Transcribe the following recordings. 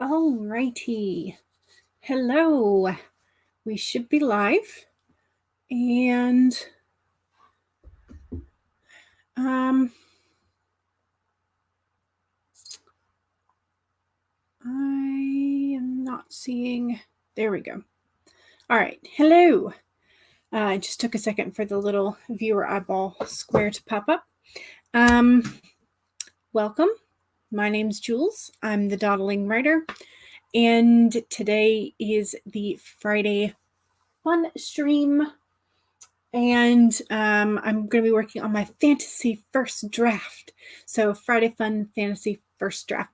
Alrighty. Hello. We should be live. And I am not seeing. There we go. All right. Hello. It just took a second for the little viewer eyeball square to pop up. Welcome. My name's Jules. I'm the Dawdling writer. And today is the Friday fun stream. And I'm going to be working on my fantasy first draft. So Friday Fun Fantasy First Draft.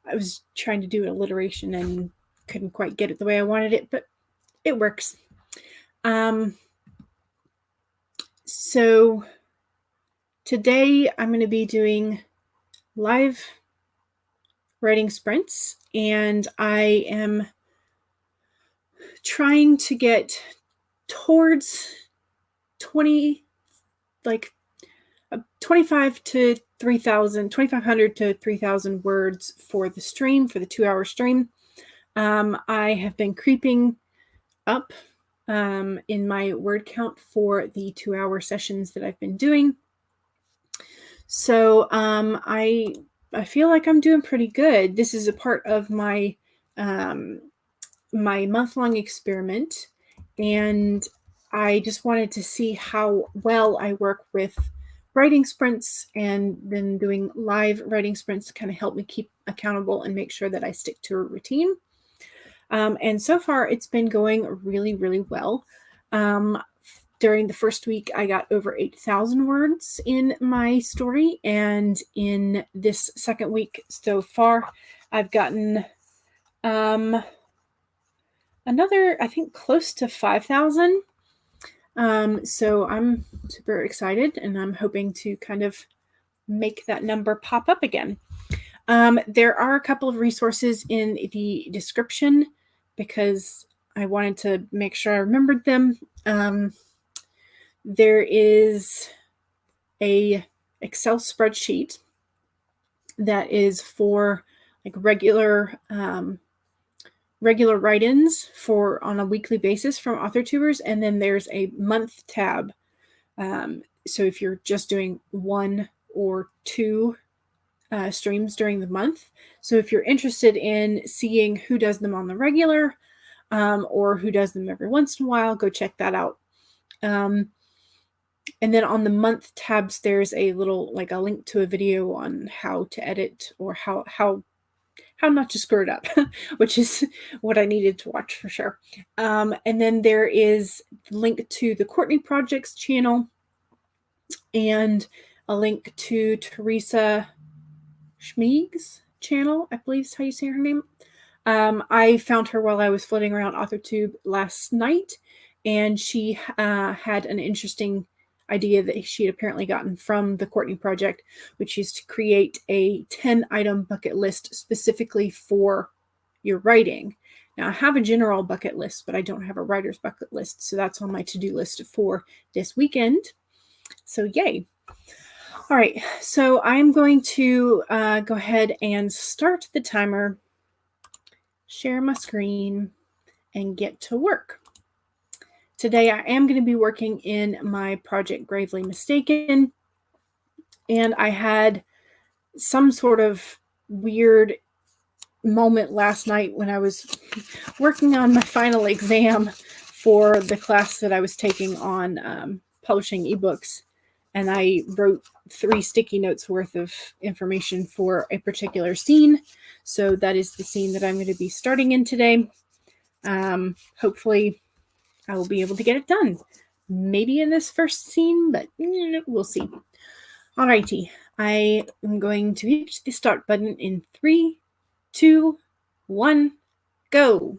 I was trying to do alliteration and couldn't quite get it the way I wanted it, but it works. So today I'm going to be doing live writing sprints, and I am trying to get towards 25 to 3,000, 2,500 to 3,000 words for the stream, for the 2-hour stream. I have been creeping up in my word count for the 2-hour sessions that I've been doing. So I feel like I'm doing pretty good. This is a part of my my month-long experiment, and I just wanted to see how well I work with writing sprints, and then doing live writing sprints to kind of help me keep accountable and make sure that I stick to a routine. And so far, it's been going really, really well. During the first week, I got over 8,000 words in my story, and in this second week so far, I've gotten another, I think, close to 5,000. So I'm super excited, and I'm hoping to kind of make that number pop up again. There are a couple of resources in the description because I wanted to make sure I remembered them. There is a Excel spreadsheet that is for like regular write-ins for on a weekly basis from AuthorTubers, and then there's a month tab. So if you're just doing 1 or 2 streams during the month, so if you're interested in seeing who does them on the regular or who does them every once in a while, go check that out. And then on the month tabs, there's a little, like a link to a video on how to edit or how not to screw it up, which is what I needed to watch for sure. And then there is a link to the Courtney Project's channel and a link to Teresa Smeigh's channel, I believe is how you say her name. I found her while I was floating around AuthorTube last night, and she had an interesting idea that she had apparently gotten from the Courtney Project, which is to create a 10-item bucket list specifically for your writing. Now, I have a general bucket list, but I don't have a writer's bucket list, so that's on my to-do list for this weekend. So yay. All right, so I'm going to go ahead and start the timer, share my screen, and get to work. Today I am going to be working in my project Gravely Mistaken, and I had some sort of weird moment last night when I was working on my final exam for the class that I was taking on publishing ebooks, and I wrote 3 sticky notes worth of information for a particular scene. So that is the scene that I'm going to be starting in today. Hopefully I will be able to get it done. Maybe in this first scene, but we'll see. Alrighty, I am going to hit the start button in 3, 2, 1, go.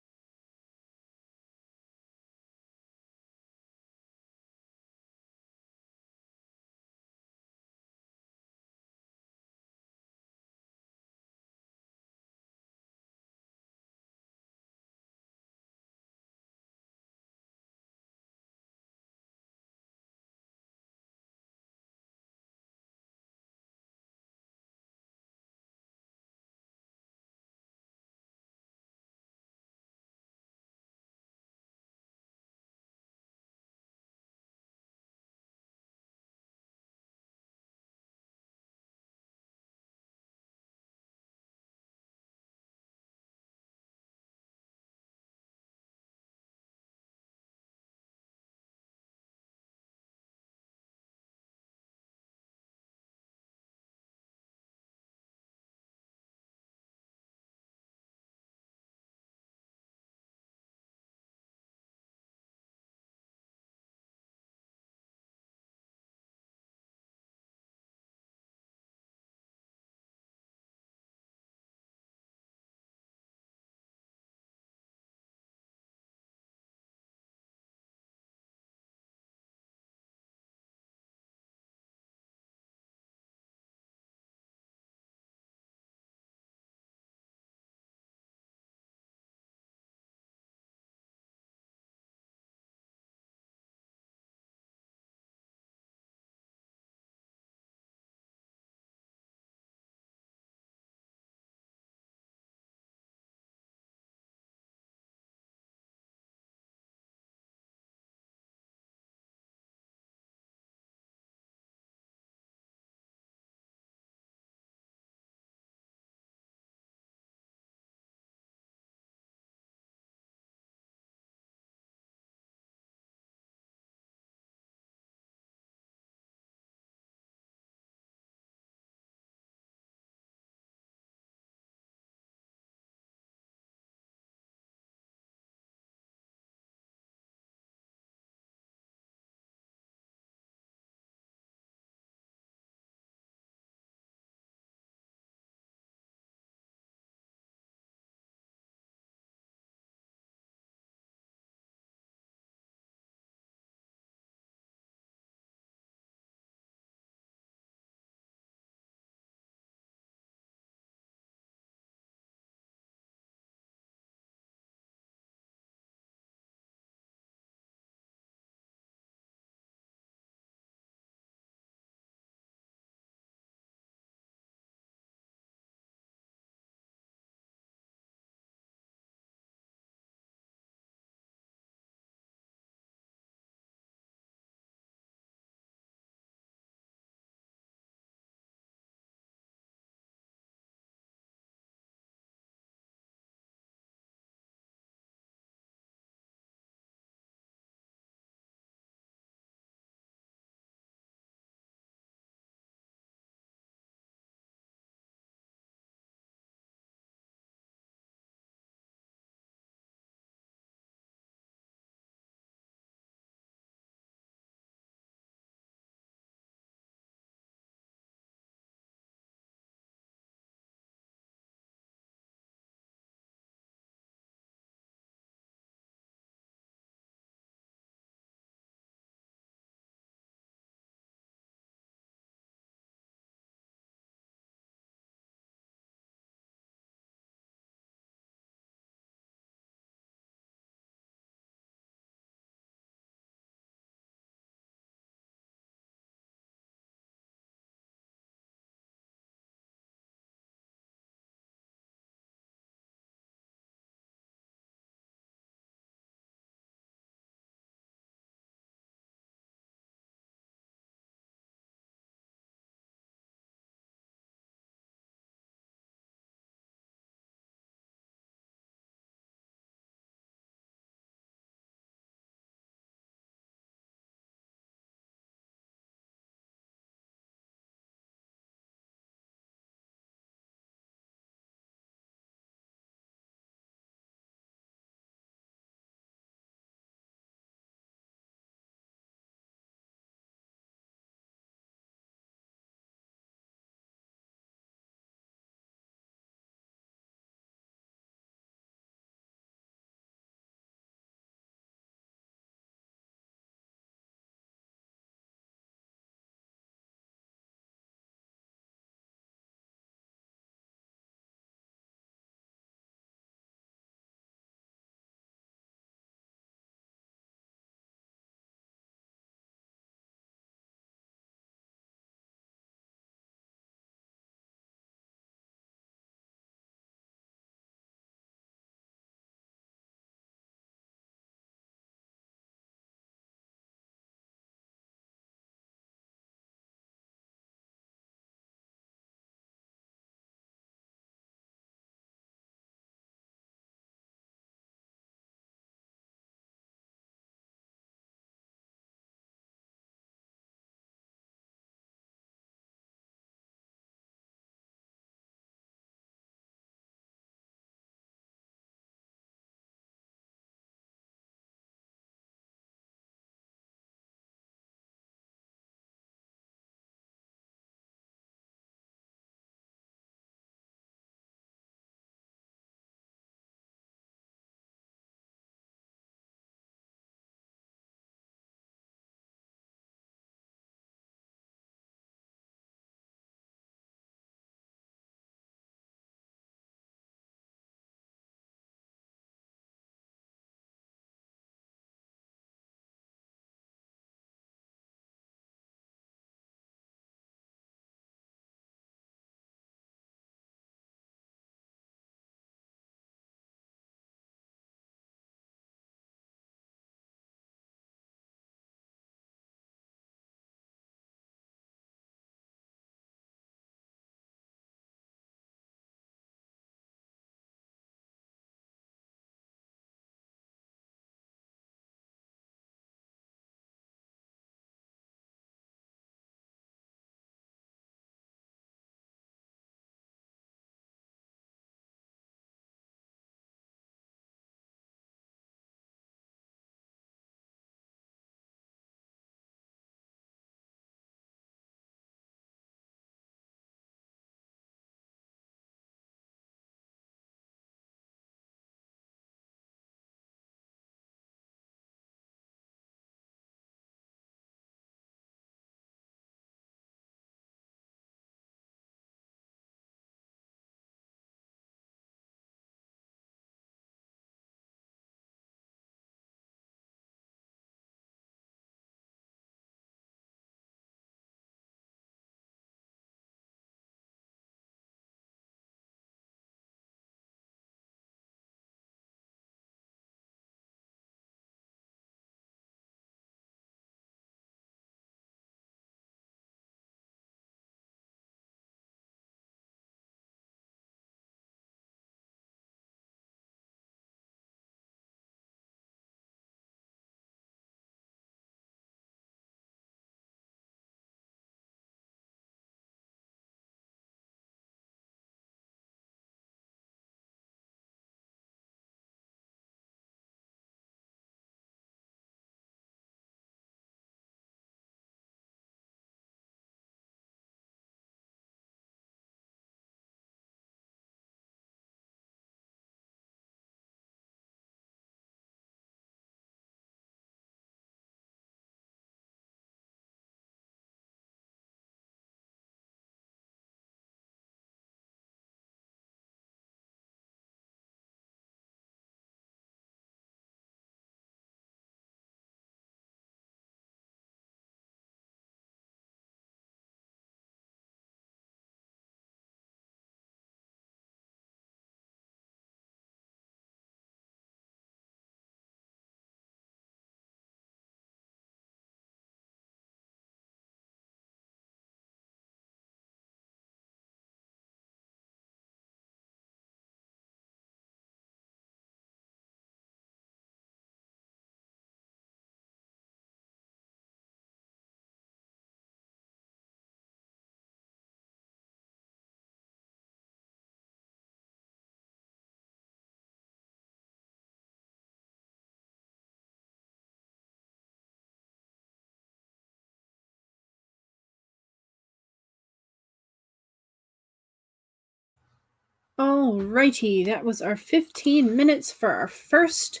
Alrighty, that was our 15 minutes for our first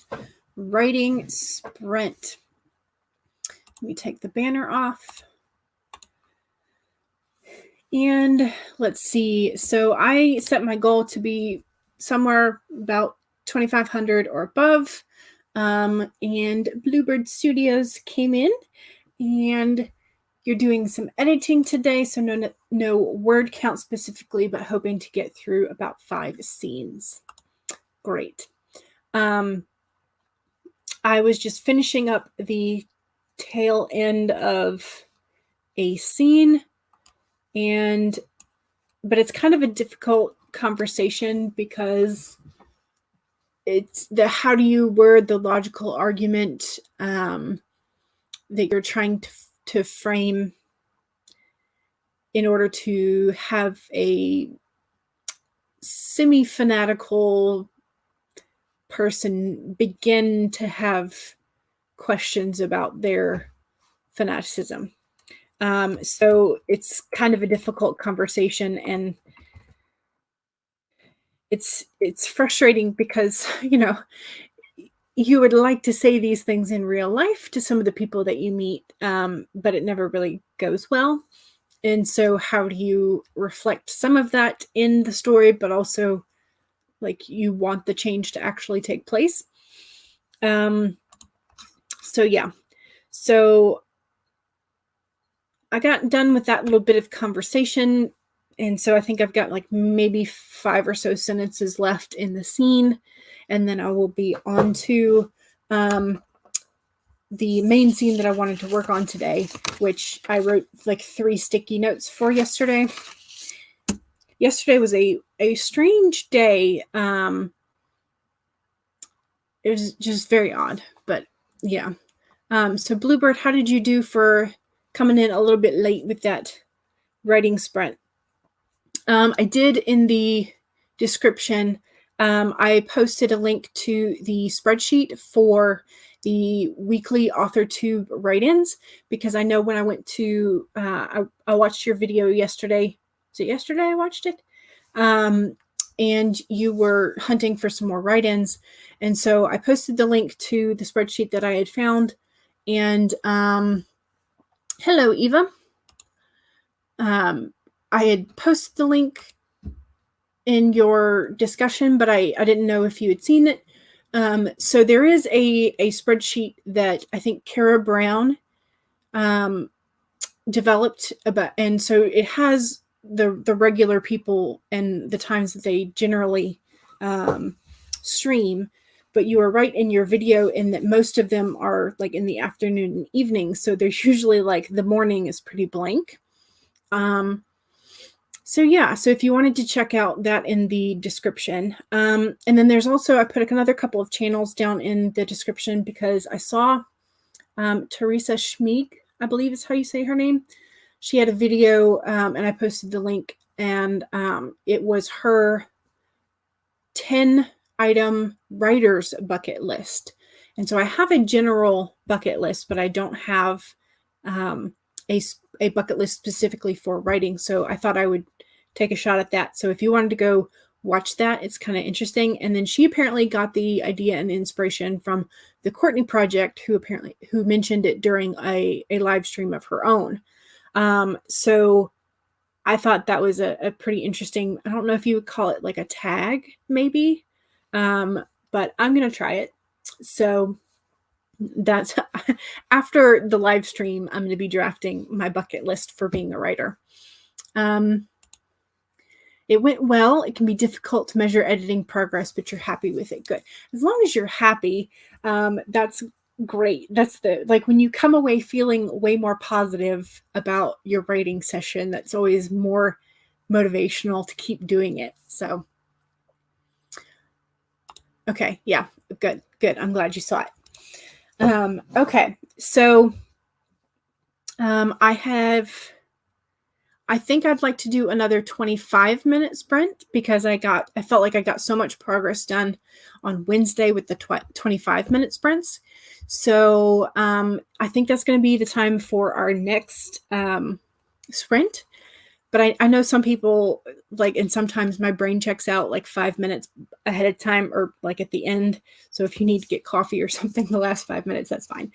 writing sprint. Let me take the banner off. And let's see. So I set my goal to be somewhere about 2,500 or above. And Bluebird Studios came in, and you're doing some editing today. So no word count specifically, but hoping to get through about 5 scenes. Great. I was just finishing up the tail end of a scene, but it's kind of a difficult conversation because it's how do you word the logical argument that you're trying to frame in order to have a semi-fanatical person begin to have questions about their fanaticism. So it's kind of a difficult conversation, and it's frustrating because, you would like to say these things in real life to some of the people that you meet, but it never really goes well. And so how do you reflect some of that in the story, but also like you want the change to actually take place? So yeah. So I got done with that little bit of conversation. And so I think I've got like maybe 5 or so sentences left in the scene. And then I will be on to the main scene that I wanted to work on today, which I wrote like 3 sticky notes for yesterday. Yesterday was a strange day. It was just very odd, but yeah. So Bluebird, how did you do for coming in a little bit late with that writing sprint? I did in the description, I posted a link to the spreadsheet for the weekly AuthorTube write-ins, because I know when I went to, I watched your video yesterday. Was it yesterday I watched it? And you were hunting for some more write-ins. And so I posted the link to the spreadsheet that I had found. And hello, Eva. I had posted the link in your discussion, but I didn't know if you had seen it. So there is a spreadsheet that I think Kara Brown developed about, and so it has the regular people and the times that they generally stream. But you are right in your video in that most of them are like in the afternoon and evening. So there's usually like the morning is pretty blank. So yeah, so if you wanted to check out that in the description. And then there's also, I put another couple of channels down in the description because I saw Teresa Smeigh, I believe is how you say her name. She had a video and I posted the link, and it was her 10-item writer's bucket list. And so I have a general bucket list, but I don't have a bucket list specifically for writing. So I thought I would take a shot at that. So if you wanted to go watch that, it's kind of interesting. And then she apparently got the idea and inspiration from the Courtney project, who mentioned it during a live stream of her own. So I thought that was a pretty interesting, I don't know if you would call it like a tag maybe, but I'm going to try it. So that's after the live stream, I'm going to be drafting my bucket list for being a writer. It went well. It can be difficult to measure editing progress, but you're happy with it. Good. As long as you're happy, that's great. That's like when you come away feeling way more positive about your writing session, that's always more motivational to keep doing it. So, okay. Yeah, good. I'm glad you saw it. Okay. So, I think I'd like to do another 25-minute sprint because I felt like I got so much progress done on Wednesday with the 25-minute sprints. So I think that's going to be the time for our next sprint. But I know some people like, and sometimes my brain checks out like 5 minutes ahead of time or like at the end. So if you need to get coffee or something the last 5 minutes, that's fine.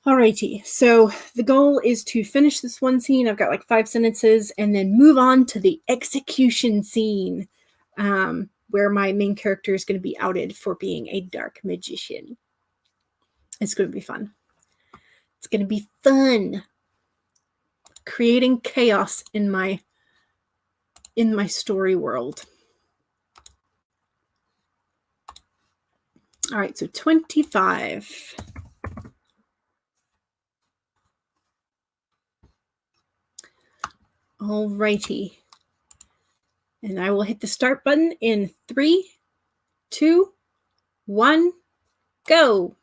Alrighty, so the goal is to finish this one scene. I've got like 5 sentences and then move on to the execution scene, where my main character is going to be outed for being a dark magician. It's going to be fun. It's going to be fun. Creating chaos in my story world. All right, so 25. All righty. And I will hit the start button in 3, 2, 1, go.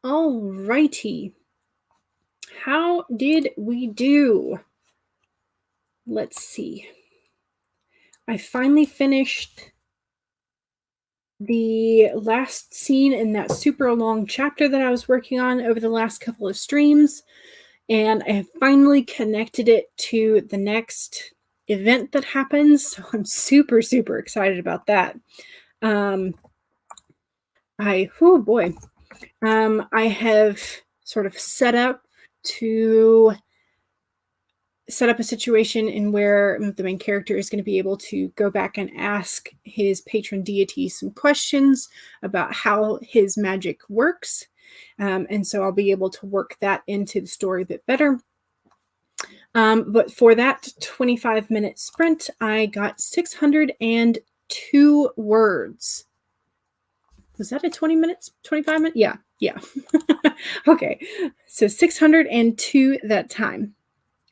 All righty. How did we do? Let's see. I finally finished the last scene in that super long chapter that I was working on over the last couple of streams, and I have finally connected it to the next event that happens. So I'm super, super excited about that. I have sort of set up a situation in where the main character is going to be able to go back and ask his patron deity some questions about how his magic works. And so I'll be able to work that into the story a bit better. But for that 25-minute sprint, I got 602 words. Was that a 20 minutes, 25 minutes? Yeah. Okay, so 602 that time,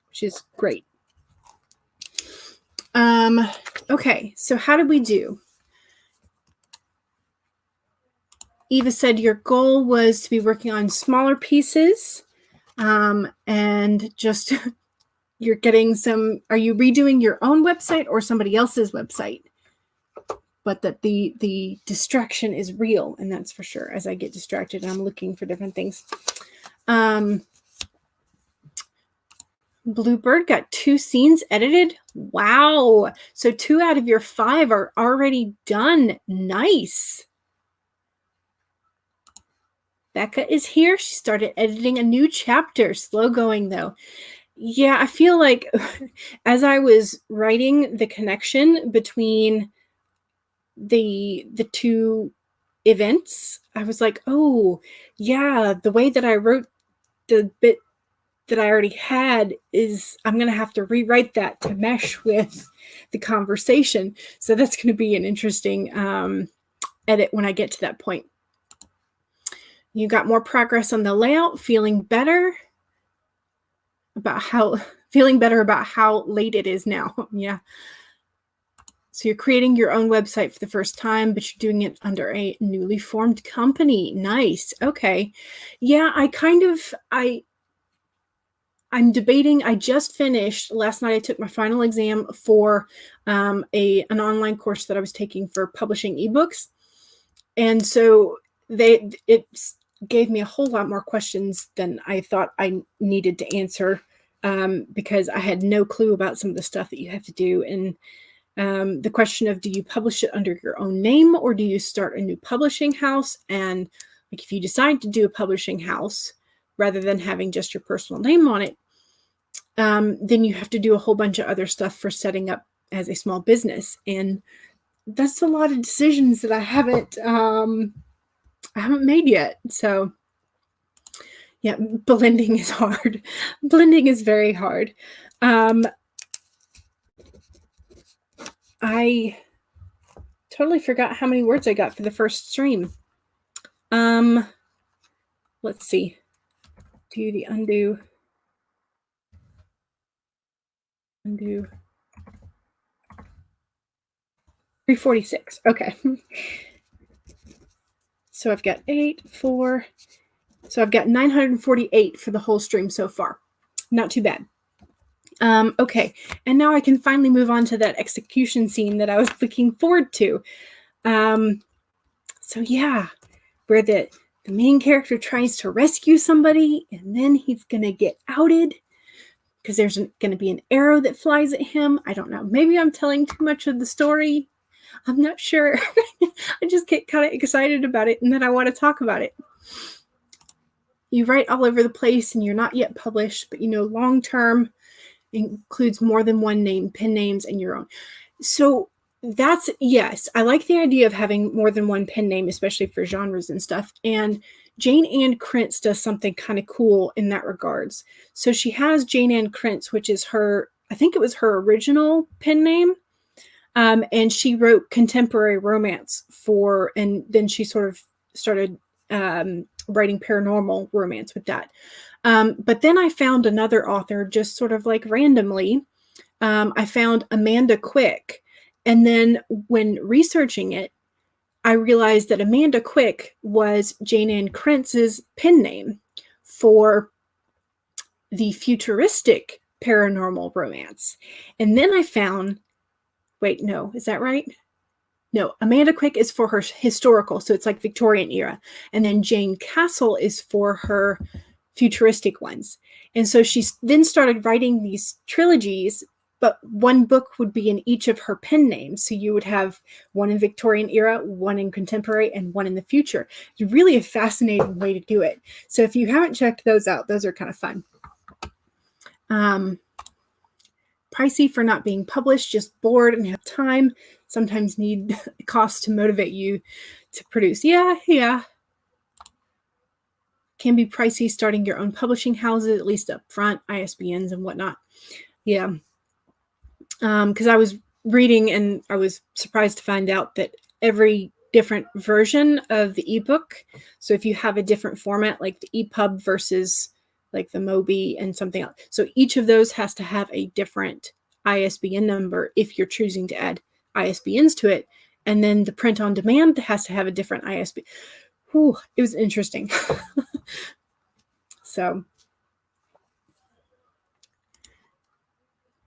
which is great. Okay, so how did we do? Eva said your goal was to be working on smaller pieces, and just you're getting some. Are you redoing your own website or somebody else's website? But that the distraction is real, and that's for sure. As I get distracted, I'm looking for different things. Bluebird got 2 scenes edited. Wow. So 2 out of your 5 are already done. Nice. Becca is here. She started editing a new chapter. Slow going though. Yeah, I feel like as I was writing the connection between the 2 events, I was like, oh yeah, the way that I wrote the bit that I already had is I'm going to have to rewrite that to mesh with the conversation. So that's going to be an interesting edit when I get to that point. You got more progress on the layout, feeling better about how late it is now. Yeah. So you're creating your own website for the first time, but you're doing it under a newly formed company. Nice. Okay. Yeah, I'm debating. I just finished last night. I took my final exam for an online course that I was taking for publishing ebooks, and so it gave me a whole lot more questions than I thought I needed to answer, because I had no clue about some of the stuff that you have to do. And the question of, do you publish it under your own name or do you start a new publishing house? And like, if you decide to do a publishing house rather than having just your personal name on it, then you have to do a whole bunch of other stuff for setting up as a small business. And that's a lot of decisions that I haven't made yet. So yeah, blending is hard. Blending is very hard. I totally forgot how many words I got for the first stream. Let's see. Do the undo. 346. Okay. So I've got 8, 4. So I've got 948 for the whole stream so far. Not too bad. Okay. And now I can finally move on to that execution scene that I was looking forward to. So yeah, where the main character tries to rescue somebody and then he's going to get outed because there's going to be an arrow that flies at him. I don't know. Maybe I'm telling too much of the story. I'm not sure. I just get kind of excited about it and then I want to talk about it. You write all over the place and you're not yet published, but long term includes more than one name, pen names, and your own. So that's, yes, I like the idea of having more than one pen name, especially for genres and stuff. And Jane Ann Krentz does something kind of cool in that regards. So she has Jane Ann Krentz, which is I think it was her original pen name. And she wrote contemporary romance and then she sort of started writing paranormal romance with that. But then I found another author just sort of like randomly. I found Amanda Quick. And then when researching it, I realized that Amanda Quick was Jane Ann Krentz's pen name for the futuristic paranormal romance. And then I found, wait, no, is that right? No, Amanda Quick is for her historical, so it's like Victorian era. And then Jane Castle is for her futuristic ones. And so she then started writing these trilogies, but one book would be in each of her pen names. So you would have one in Victorian era, one in contemporary, and one in the future. It's really a fascinating way to do it. So if you haven't checked those out, those are kind of fun. Pricey for not being published, just bored and have time. Sometimes need cost to motivate you to produce. Yeah. Can be pricey starting your own publishing houses, at least up front, ISBNs and whatnot. Yeah. Because I was reading and I was surprised to find out that every different version of the ebook, so if you have a different format, like the EPUB versus like the Mobi and something else, so each of those has to have a different ISBN number if you're choosing to add ISBNs to it. And then the print on demand has to have a different ISBN. Whew, it was interesting. So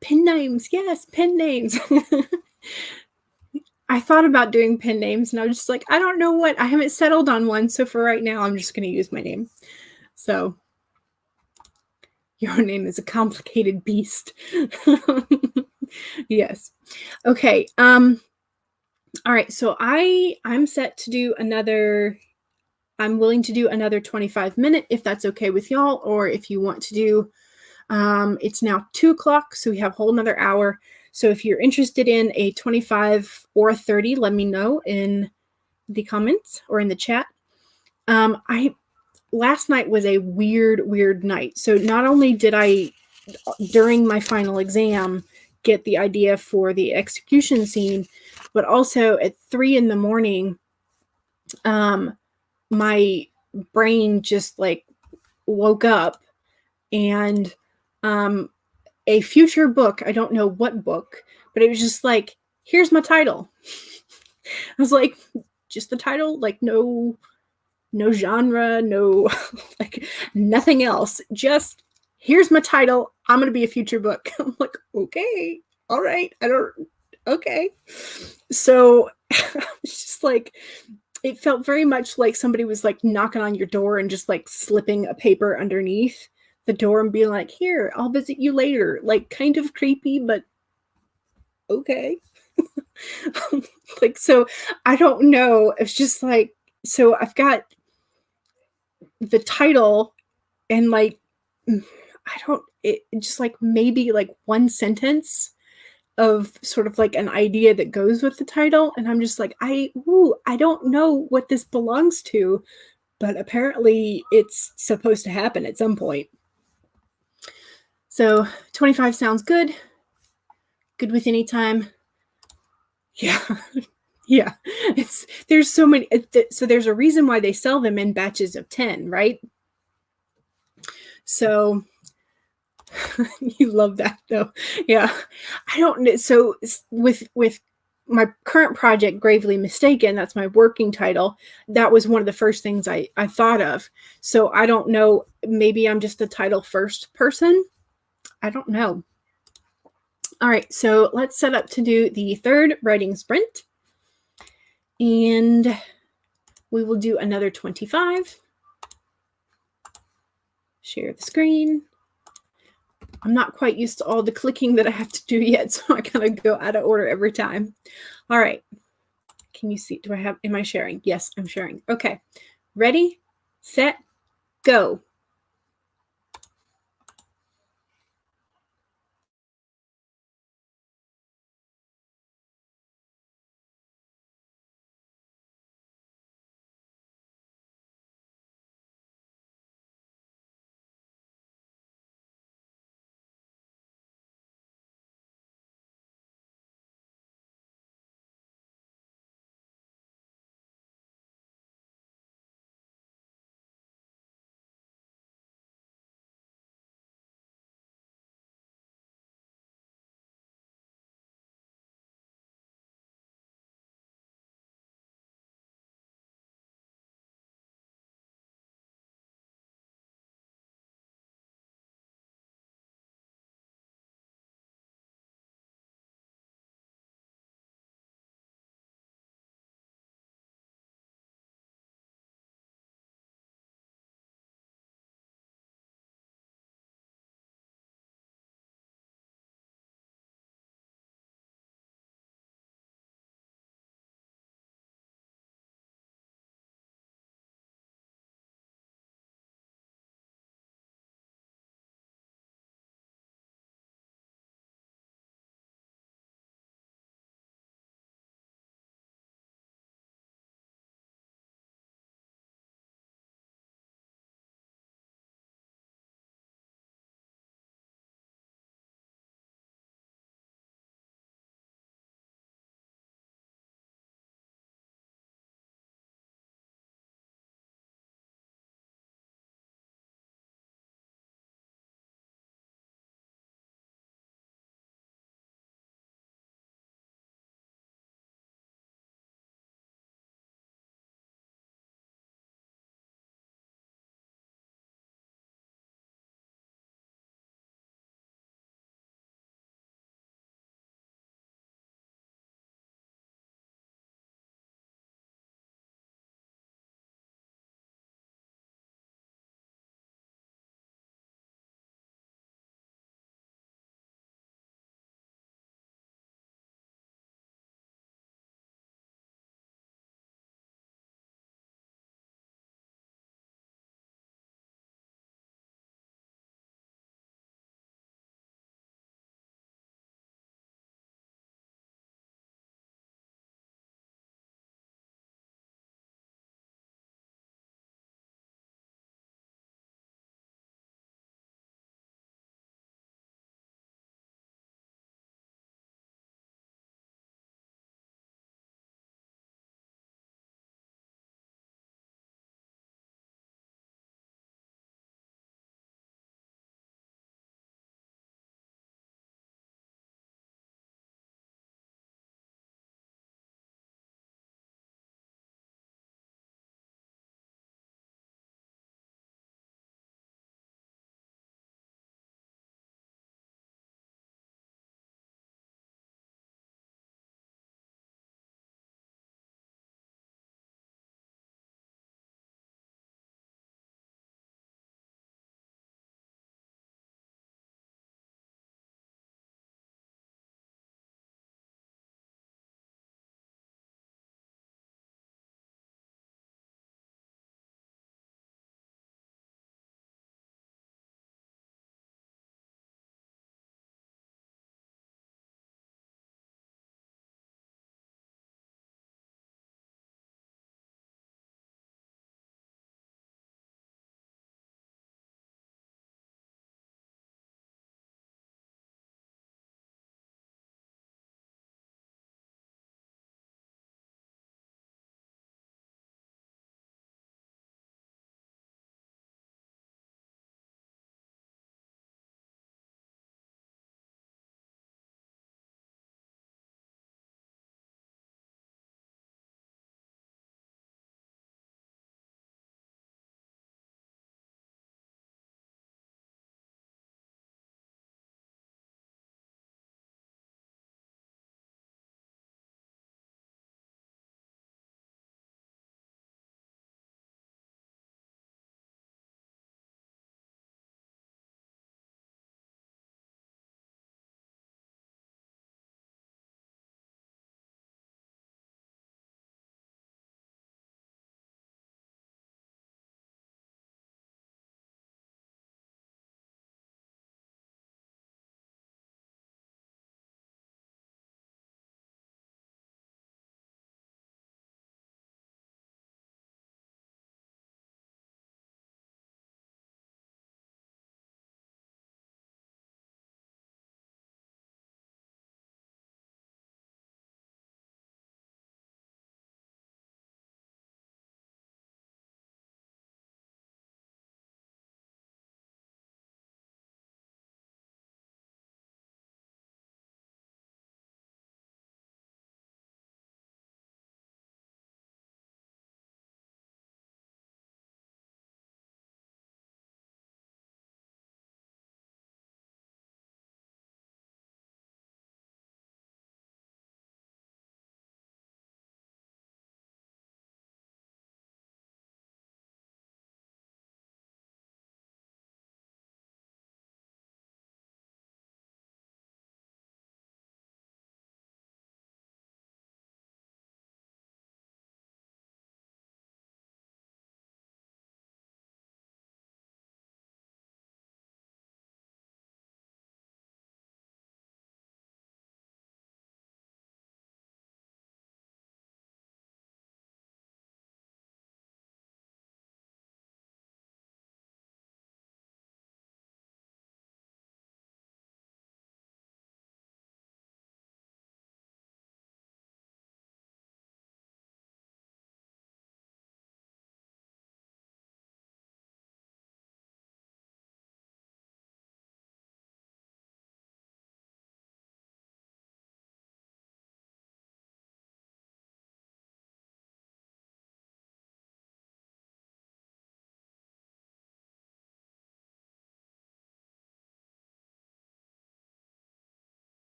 pen names, yes, pen names. I thought about doing pen names and I was just like, I don't know what, I haven't settled on one. So for right now, I'm just going to use my name. So your name is a complicated beast. Yes. Okay. All right. So I'm set to do another, I'm willing to do another 25-minute if that's okay with y'all, or if you want to do, it's now 2:00, so we have a whole another hour. So if you're interested in a 25 or a 30, let me know in the comments or in the chat. Last night was a weird night. So not only did I, during my final exam, get the idea for the execution scene, but also at 3 a.m, my brain just like woke up and a future book, I don't know what book, but it was just like, here's my title. I was like, just the title, like no genre, no like nothing else. Just here's my title. I'm gonna be a future book. I'm like, okay, all right. Okay. So it's just like, it felt very much like somebody was like knocking on your door and just like slipping a paper underneath the door and being like, here, I'll visit you later. Like kind of creepy, but okay. Like, so I don't know. It's just like, so I've got the title and like, it just like maybe like one sentence of sort of like an idea that goes with the title. And I'm just like, I don't know what this belongs to, but apparently it's supposed to happen at some point. So 25 sounds good. Good with any time. Yeah. Yeah. There's so many. So there's a reason why they sell them in batches of 10, right? So you love that though. Yeah. I don't, so with my current project, Gravely Mistaken, that's my working title, that was one of the first things I thought of. So I don't know, maybe I'm just a title first person. I don't know. All right, so let's set up to do the third writing sprint. And we will do another 25. Share the screen. I'm not quite used to all the clicking that I have to do yet, so I kind of go out of order every time. All right. Can you see? Am I sharing? Yes, I'm sharing. Okay. Ready, set, go.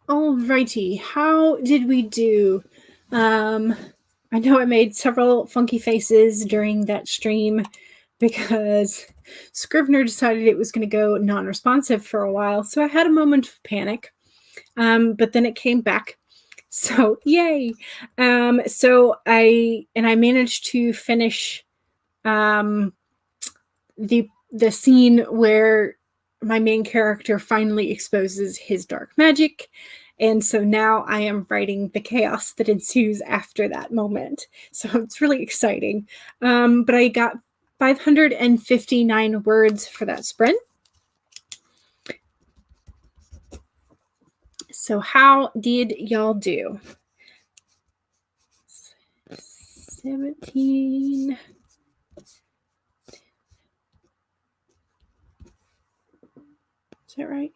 Alrighty, how did we do? I know I made several funky faces during that stream because Scrivener decided it was going to go non-responsive for a while, so I had a moment of panic, but then it came back, so yay! So I managed to finish the scene where my main character finally exposes his dark magic. And so now I am writing the chaos that ensues after that moment. So it's really exciting. But I got 559 words for that sprint. So how did y'all do? 17. Is that right?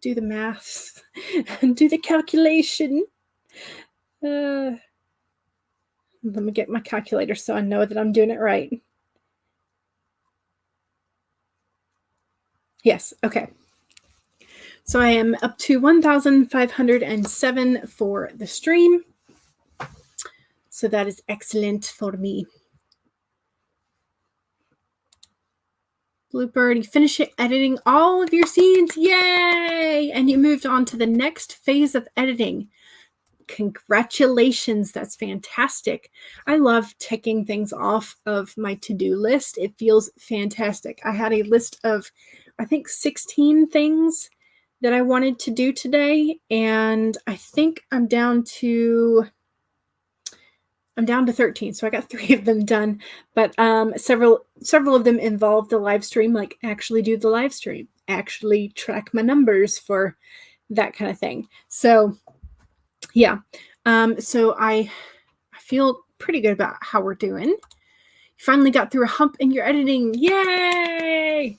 Do the math and do the calculation. Let me get my calculator so I know that I'm doing it right. Yes, okay. So I am up to 1,507 for the stream. So that is excellent for me. Bluebird, you finished editing all of your scenes. Yay! And you moved on to the next phase of editing. Congratulations. That's fantastic. I love ticking things off of my to-do list. It feels fantastic. I had a list of, I think, 16 things that I wanted to do today, and I think I'm down to 13, so I got 3 of them done, but several of them involve the live stream, like actually do the live stream, actually track my numbers for that kind of thing. So yeah, so I feel pretty good about how we're doing. You finally got through a hump in your editing. Yay!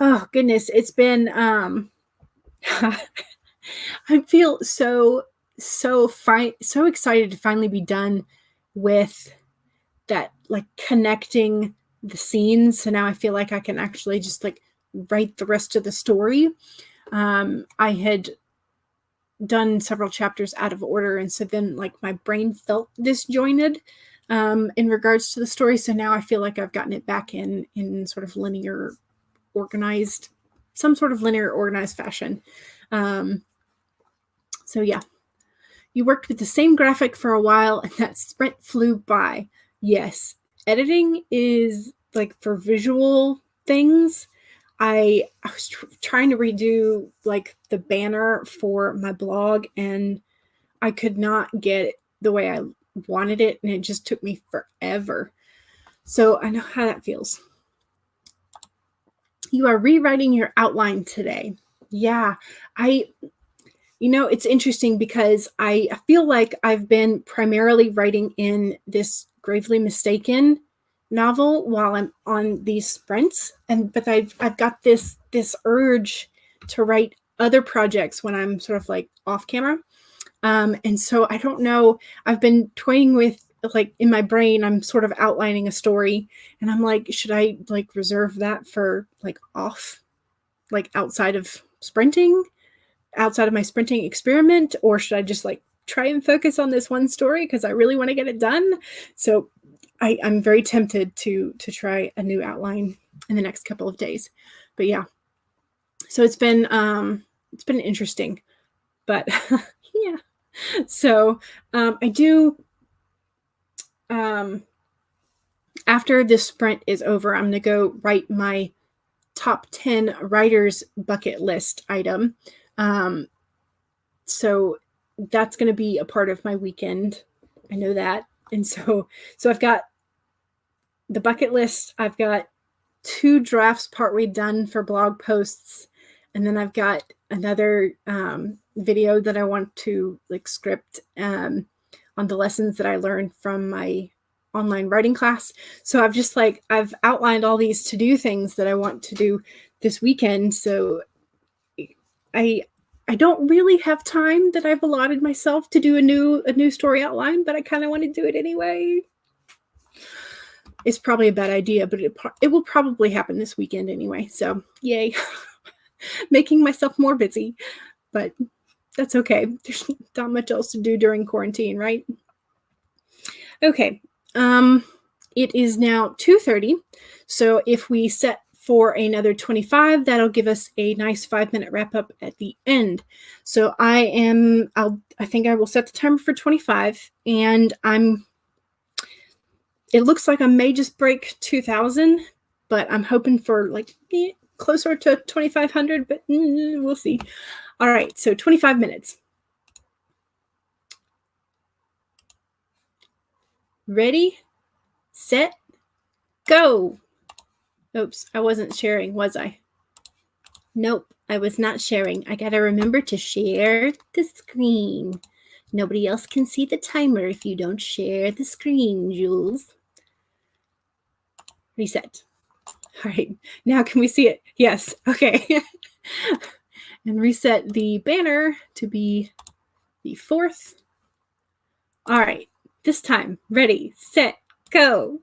Oh goodness, it's been I feel so excited to finally be done with that, like connecting the scenes. So now I feel like I can actually just like write the rest of the story. I had done several chapters out of order, and so then like my brain felt disjointed in regards to the story. So now I feel like I've gotten it back in sort of linear organized fashion. So yeah, you worked with the same graphic for a while and that sprint flew by. Yes, editing is like for visual things. I was trying to redo like the banner for my blog, and I could not get it the way I wanted it, and it just took me forever. So I know how that feels. You are rewriting your outline today. Yeah, it's interesting because I feel like I've been primarily writing in this Gravely Mistaken novel while I'm on these sprints, but I've got this urge to write other projects when I'm sort of like off camera, and so I don't know. I've been toying with, like, in my brain I'm sort of outlining a story, and I'm like, should I like reserve that for like off, like outside of my sprinting experiment, or should I just like try and focus on this one story because I really want to get it done? So I'm very tempted to try a new outline in the next couple of days. But yeah, so it's been interesting, but yeah. So I do, after this sprint is over, I'm gonna go write my top 10 writers bucket list item. So that's going to be a part of my weekend. I know that. And so I've got the bucket list. I've got 2 drafts partway done for blog posts. And then I've got another video that I want to like script on the lessons that I learned from my online writing class. So I've outlined all these to-do things that I want to do this weekend. So I don't really have time that I've allotted myself to do a new story outline, but I kind of want to do it anyway. It's probably a bad idea, but it will probably happen this weekend anyway. So yay, making myself more busy. but that's okay. There's not much else to do during quarantine, right? Okay. It is now 2:30. So if we set for another 25, that'll give us a nice 5-minute wrap up at the end. So I think I will set the timer for 25, and it looks like I may just break 2,000, but I'm hoping for like closer to 2,500, but we'll see. All right, so 25 minutes. Ready, set, go. Oops, I wasn't sharing, was I? Nope, I was not sharing. I gotta remember to share the screen. Nobody else can see the timer if you don't share the screen, Jules. Reset. All right, now can we see it? Yes, okay. And reset the banner to be the 4th. All right, this time, ready, set, go.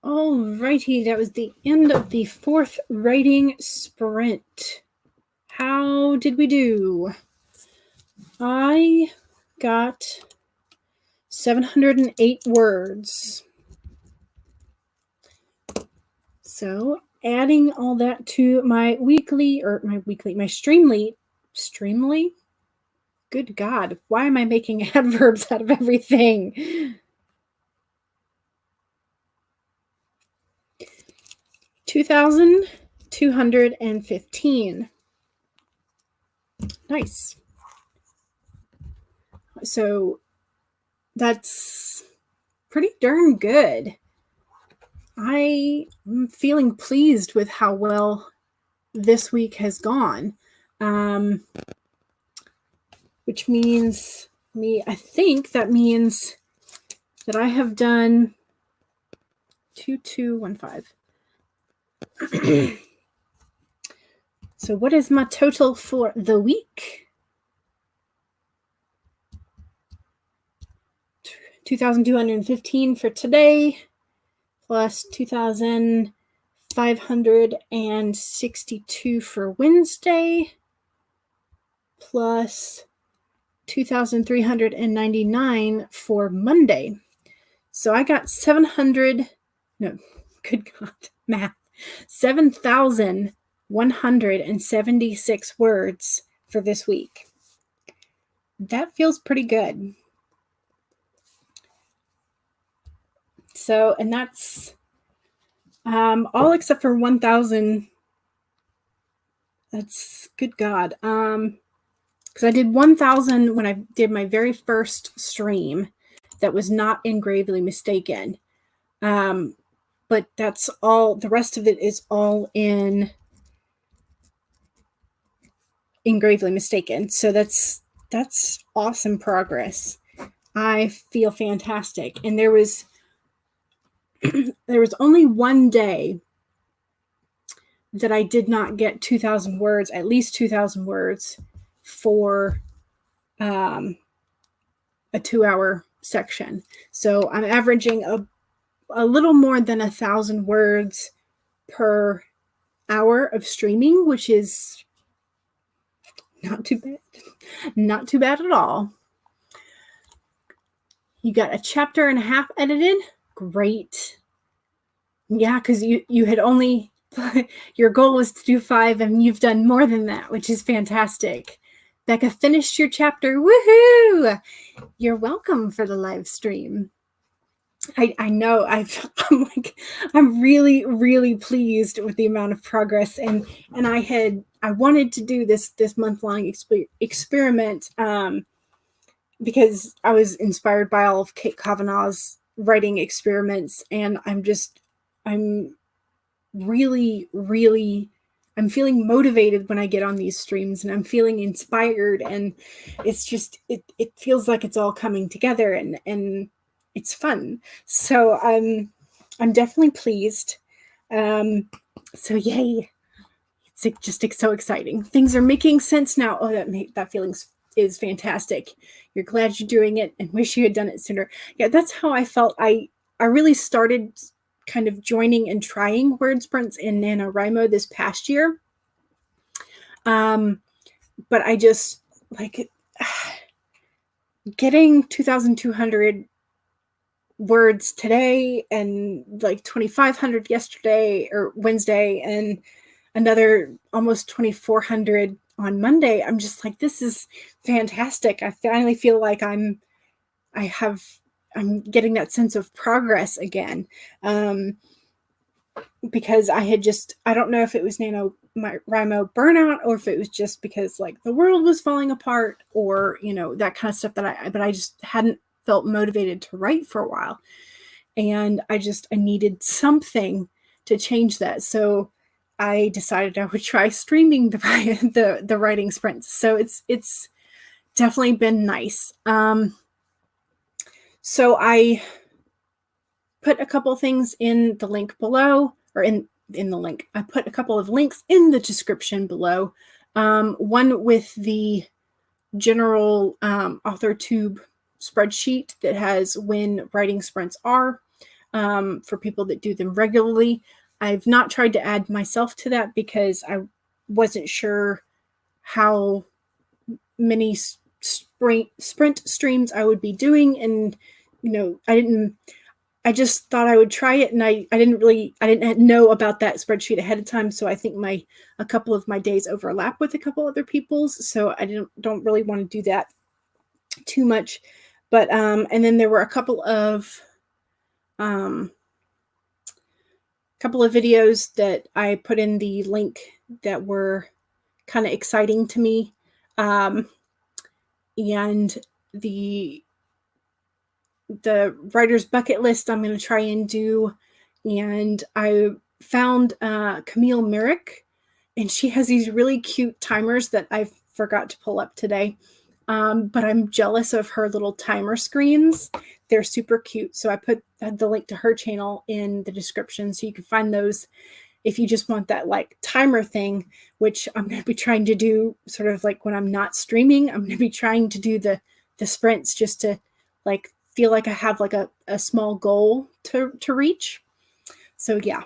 Alrighty, that was the end of the 4th writing sprint. How did we do? I got 708 words. So adding all that to my Streamly? Good God, why am I making adverbs out of everything? 2,215. Nice. So that's pretty darn good. I am feeling pleased with how well this week has gone, which means I think that means that I have done 2215. So what is my total for the week? 2,215 for today, plus 2,562 for Wednesday, plus 2,399 for Monday. So I got 7,176 words for this week. That feels pretty good. So, and that's all except for 1,000. That's good God. Because I did 1,000 when I did my very first stream that was not in Gravely Mistaken. But that's all, the rest of it is all in Gravely Mistaken. So that's awesome progress. I feel fantastic. And there was only one day that I did not get 2,000 words, at least 2,000 words for a 2-hour section. So I'm averaging a little more than 1,000 words per hour of streaming, which is not too bad. Not too bad at all. You got a chapter and a half edited. Great. Yeah, because you had only, your goal was to do 5 and you've done more than that, which is fantastic. Becca finished your chapter. Woohoo! You're welcome for the live stream. I know I'm really, really pleased with the amount of progress, and I wanted to do this month-long experiment because I was inspired by all of Kate Kavanagh's writing experiments, and I'm really, really, I'm feeling motivated when I get on these streams, and I'm feeling inspired, and it's just, it feels like it's all coming together, and it's fun. So I'm definitely pleased. So yay. It's just so exciting. Things are making sense now. Oh, that feeling is fantastic. You're glad you're doing it and wish you had done it sooner. Yeah, that's how I felt. I really started kind of joining and trying word sprints in NaNoWriMo this past year. But I just getting 2,200 words today and 2,500 yesterday or Wednesday and another almost 2,400 on Monday. I'm just like, this is fantastic. I finally feel like I'm getting that sense of progress again. Because I don't know if it was NaNoWriMo burnout or if it was just because the world was falling apart or, that kind of stuff but I just hadn't felt motivated to write for a while. And I needed something to change that. So I decided I would try streaming the writing sprints. So it's definitely been nice. So I put a couple things in the link below, or in the link. I put a couple of links in the description below. One with the general AuthorTube spreadsheet that has when writing sprints are. for people that do them regularly. I've not tried to add myself to that because I wasn't sure how many sprint streams I would be doing, and I just thought I would try it, and I didn't know about that spreadsheet ahead of time, so I think a couple of my days overlap with a couple other people's, so I don't really want to do that too much. But and then there were a couple of videos that I put in the link that were kind of exciting to me, and the writer's bucket list I'm going to try and do. And I found Camille Myrick, and she has these really cute timers that I forgot to pull up today. But I'm jealous of her little timer screens. They're super cute. So I put the link to her channel in the description, so you can find those if you just want that like timer thing, which I'm going to be trying to do sort of like when I'm not streaming. I'm going to be trying to do the sprints just to like feel like I have like a small goal to reach. So yeah,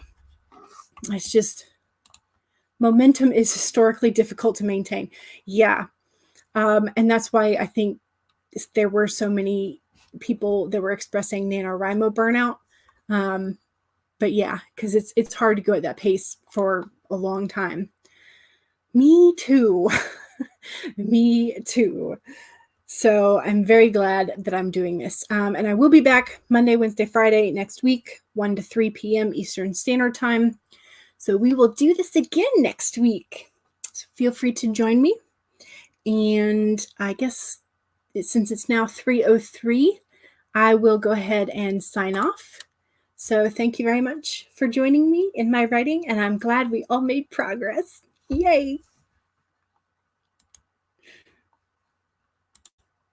it's just, momentum is historically difficult to maintain. Yeah. And that's why I think there were so many people that were expressing NaNoWriMo burnout. But yeah, because it's hard to go at that pace for a long time. Me too. Me too. So I'm very glad that I'm doing this. And I will be back Monday, Wednesday, Friday next week, 1 to 3 p.m. Eastern Standard Time. So we will do this again next week. So feel free to join me. And I guess since it's now 3:03, I will go ahead and sign off. So thank you very much for joining me in my writing, and I'm glad we all made progress. Yay!